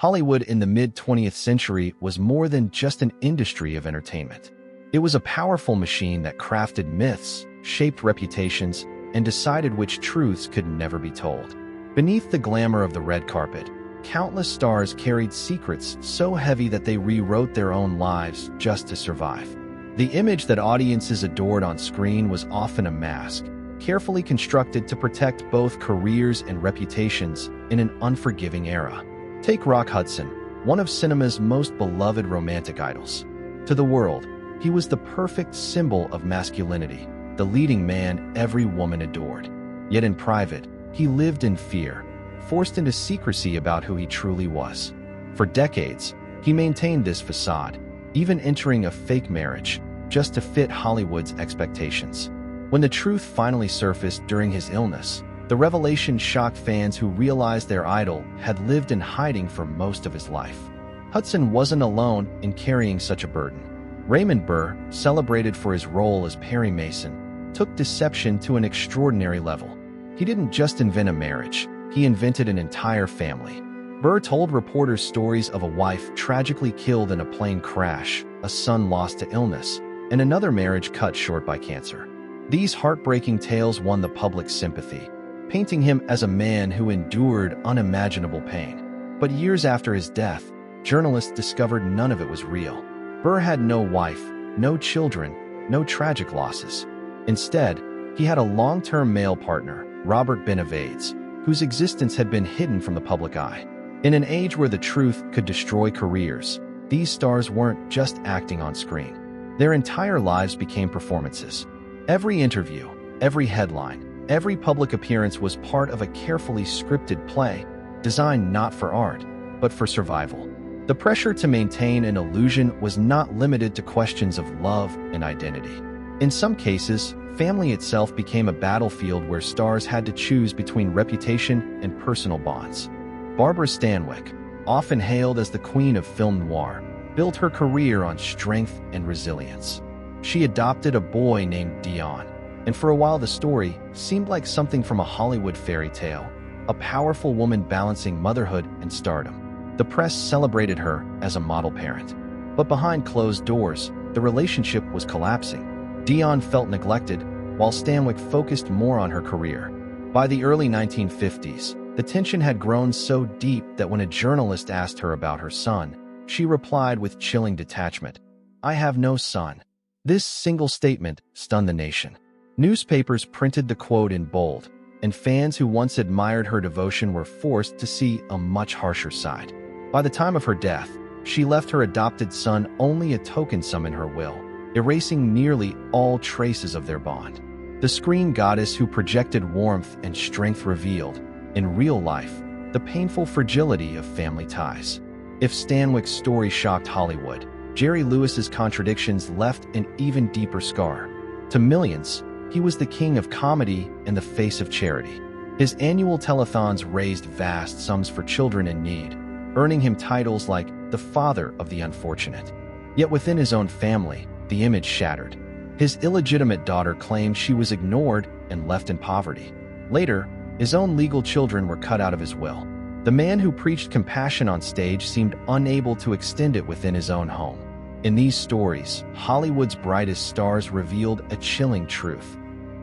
Hollywood in the mid-20th century was more than just an industry of entertainment. It was a powerful machine that crafted myths, shaped reputations, and decided which truths could never be told. Beneath the glamour of the red carpet, countless stars carried secrets so heavy that they rewrote their own lives just to survive. The image that audiences adored on screen was often a mask, carefully constructed to protect both careers and reputations in an unforgiving era. Take Rock Hudson, one of cinema's most beloved romantic idols. To the world, he was the perfect symbol of masculinity, the leading man every woman adored. Yet in private, he lived in fear, forced into secrecy about who he truly was. For decades, he maintained this facade, even entering a fake marriage, just to fit Hollywood's expectations. When the truth finally surfaced during his illness, the revelation shocked fans who realized their idol had lived in hiding for most of his life. Hudson wasn't alone in carrying such a burden. Raymond Burr, celebrated for his role as Perry Mason, took deception to an extraordinary level. He didn't just invent a marriage, he invented an entire family. Burr told reporters stories of a wife tragically killed in a plane crash, a son lost to illness, and another marriage cut short by cancer. These heartbreaking tales won the public's sympathy, painting him as a man who endured unimaginable pain. But years after his death, journalists discovered none of it was real. Burr had no wife, no children, no tragic losses. Instead, he had a long-term male partner, Robert Benavides, whose existence had been hidden from the public eye. In an age where the truth could destroy careers, these stars weren't just acting on screen. Their entire lives became performances. Every interview, every headline, every public appearance was part of a carefully scripted play, designed not for art, but for survival. The pressure to maintain an illusion was not limited to questions of love and identity. In some cases, family itself became a battlefield where stars had to choose between reputation and personal bonds. Barbara Stanwyck, often hailed as the queen of film noir, built her career on strength and resilience. She adopted a boy named Dion, and for a while the story seemed like something from a Hollywood fairy tale, a powerful woman balancing motherhood and stardom. The press celebrated her as a model parent. But behind closed doors, the relationship was collapsing. Dion felt neglected, while Stanwyck focused more on her career. By the early 1950s, the tension had grown so deep that when a journalist asked her about her son, she replied with chilling detachment, "I have no son." This single statement stunned the nation. Newspapers printed the quote in bold, and fans who once admired her devotion were forced to see a much harsher side. By the time of her death, she left her adopted son only a token sum in her will, erasing nearly all traces of their bond. The screen goddess who projected warmth and strength revealed, in real life, the painful fragility of family ties. If Stanwyck's story shocked Hollywood, Jerry Lewis's contradictions left an even deeper scar. To millions, he was the king of comedy and the face of charity. His annual telethons raised vast sums for children in need, earning him titles like the father of the unfortunate. Yet within his own family, the image shattered. His illegitimate daughter claimed she was ignored and left in poverty. Later, his own legal children were cut out of his will. The man who preached compassion on stage seemed unable to extend it within his own home. In these stories, Hollywood's brightest stars revealed a chilling truth.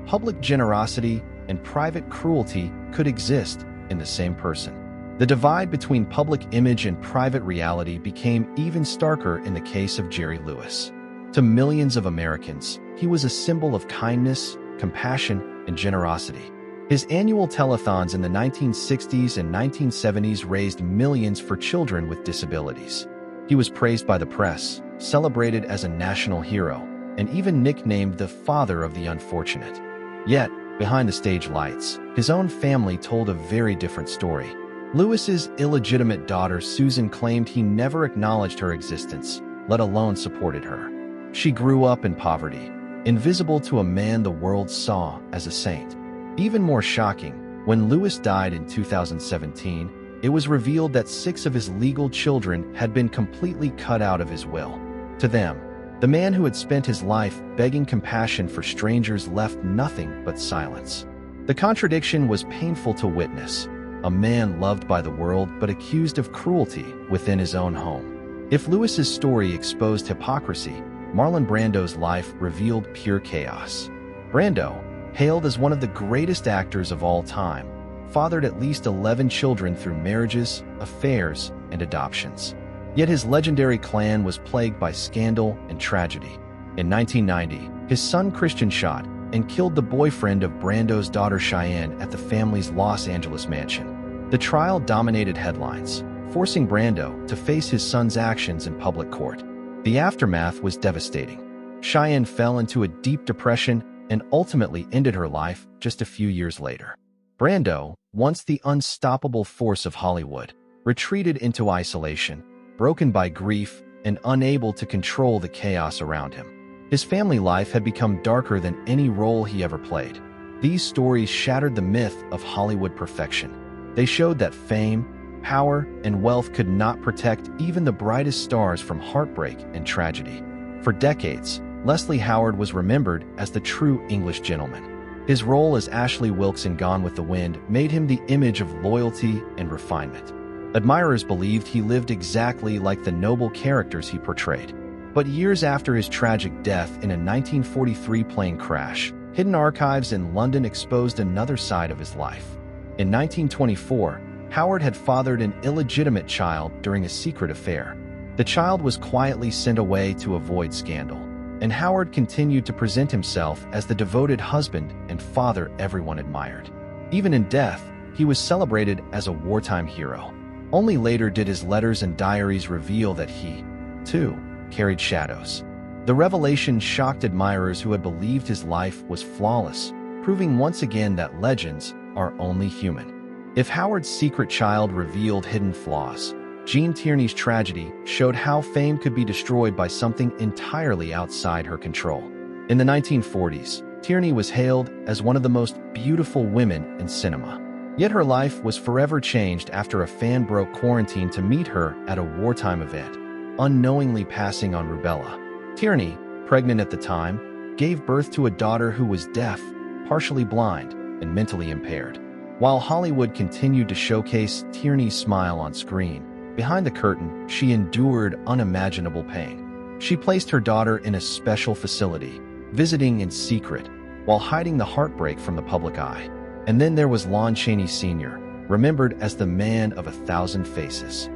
Public generosity and private cruelty could exist in the same person. The divide between public image and private reality became even starker in the case of Jerry Lewis. To millions of Americans, he was a symbol of kindness, compassion, and generosity. His annual telethons in the 1960s and 1970s raised millions for children with disabilities. He was praised by the press, celebrated as a national hero, and even nicknamed the father of the unfortunate. Yet, behind the stage lights, his own family told a very different story. Lewis's illegitimate daughter Susan claimed he never acknowledged her existence, let alone supported her. She grew up in poverty, invisible to a man the world saw as a saint. Even more shocking, when Lewis died in 2017, it was revealed that 6 of his legal children had been completely cut out of his will. To them, the man who had spent his life begging compassion for strangers left nothing but silence. The contradiction was painful to witness. a man loved by the world but accused of cruelty within his own home. If Lewis's story exposed hypocrisy, Marlon Brando's life revealed pure chaos. Brando, hailed as one of the greatest actors of all time, fathered at least 11 children through marriages, affairs, and adoptions. Yet his legendary clan was plagued by scandal and tragedy. In 1990, his son Christian shot and killed the boyfriend of Brando's daughter Cheyenne at the family's Los Angeles mansion. The trial dominated headlines, forcing Brando to face his son's actions in public court. The aftermath was devastating. Cheyenne fell into a deep depression and ultimately ended her life just a few years later. Brando, once the unstoppable force of Hollywood, retreated into isolation, broken by grief and unable to control the chaos around him. His family life had become darker than any role he ever played. These stories shattered the myth of Hollywood perfection. They showed that fame, power, and wealth could not protect even the brightest stars from heartbreak and tragedy. For decades, Leslie Howard was remembered as the true English gentleman. His role as Ashley Wilkes in Gone with the Wind made him the image of loyalty and refinement. Admirers believed he lived exactly like the noble characters he portrayed. But years after his tragic death in a 1943 plane crash, hidden archives in London exposed another side of his life. In 1924, Howard had fathered an illegitimate child during a secret affair. The child was quietly sent away to avoid scandal, and Howard continued to present himself as the devoted husband and father everyone admired. Even in death, he was celebrated as a wartime hero. Only later did his letters and diaries reveal that he, too, carried shadows. The revelation shocked admirers who had believed his life was flawless, proving once again that legends are only human. If Howard's secret child revealed hidden flaws, Jean Tierney's tragedy showed how fame could be destroyed by something entirely outside her control. In the 1940s, Tierney was hailed as one of the most beautiful women in cinema. Yet her life was forever changed after a fan broke quarantine to meet her at a wartime event, unknowingly passing on rubella. Tierney, pregnant at the time, gave birth to a daughter who was deaf, partially blind, and mentally impaired. While Hollywood continued to showcase Tierney's smile on screen, behind the curtain, she endured unimaginable pain. She placed her daughter in a special facility, visiting in secret, while hiding the heartbreak from the public eye. And then there was Lon Chaney Sr., remembered as the man of 1,000 faces.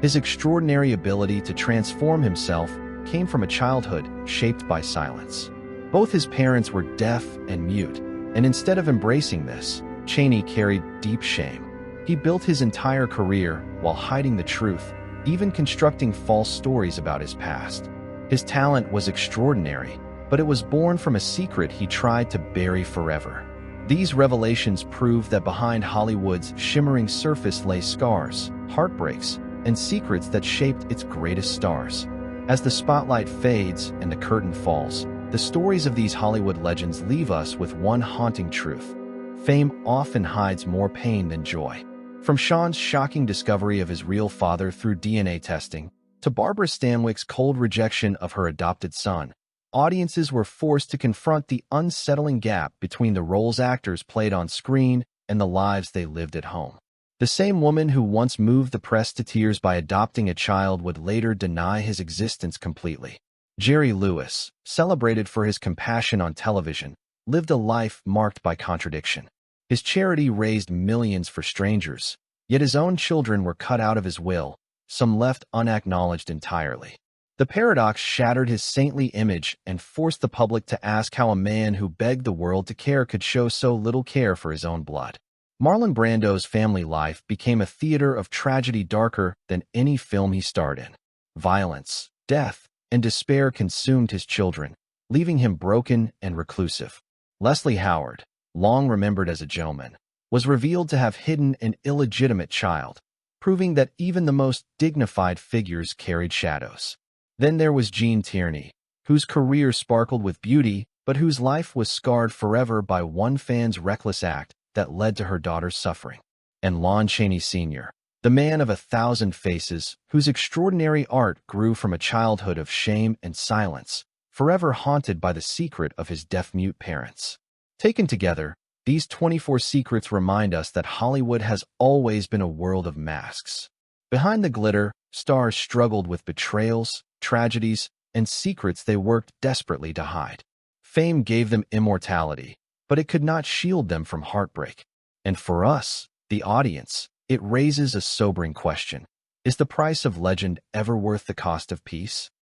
His extraordinary ability to transform himself came from a childhood shaped by silence. Both his parents were deaf and mute, and instead of embracing this, Chaney carried deep shame. He built his entire career while hiding the truth, even constructing false stories about his past. His talent was extraordinary, but it was born from a secret he tried to bury forever. These revelations prove that behind Hollywood's shimmering surface lay scars, heartbreaks, and secrets that shaped its greatest stars. As the spotlight fades and the curtain falls, the stories of these Hollywood legends leave us with one haunting truth. Fame often hides more pain than joy. From Sean's shocking discovery of his real father through DNA testing, to Barbara Stanwyck's cold rejection of her adopted son, audiences were forced to confront the unsettling gap between the roles actors played on screen and the lives they lived at home. The same woman who once moved the press to tears by adopting a child would later deny his existence completely. Jerry Lewis, celebrated for his compassion on television, lived a life marked by contradiction. His charity raised millions for strangers, yet his own children were cut out of his will, some left unacknowledged entirely. The paradox shattered his saintly image and forced the public to ask how a man who begged the world to care could show so little care for his own blood. Marlon Brando's family life became a theater of tragedy darker than any film he starred in. Violence, death, and despair consumed his children, leaving him broken and reclusive. Leslie Howard, long remembered as a gentleman, was revealed to have hidden an illegitimate child, proving that even the most dignified figures carried shadows. Then there was Jean Tierney, whose career sparkled with beauty, but whose life was scarred forever by one fan's reckless act that led to her daughter's suffering. And Lon Chaney Sr., the man of 1,000 faces, whose extraordinary art grew from a childhood of shame and silence, forever haunted by the secret of his deaf-mute parents. Taken together, These 24 secrets remind us that Hollywood has always been a world of masks. Behind the glitter, stars struggled with betrayals, tragedies, and secrets they worked desperately to hide. Fame gave them immortality, but it could not shield them from heartbreak. And for us, the audience, it raises a sobering question. Is the price of legend ever worth the cost of peace?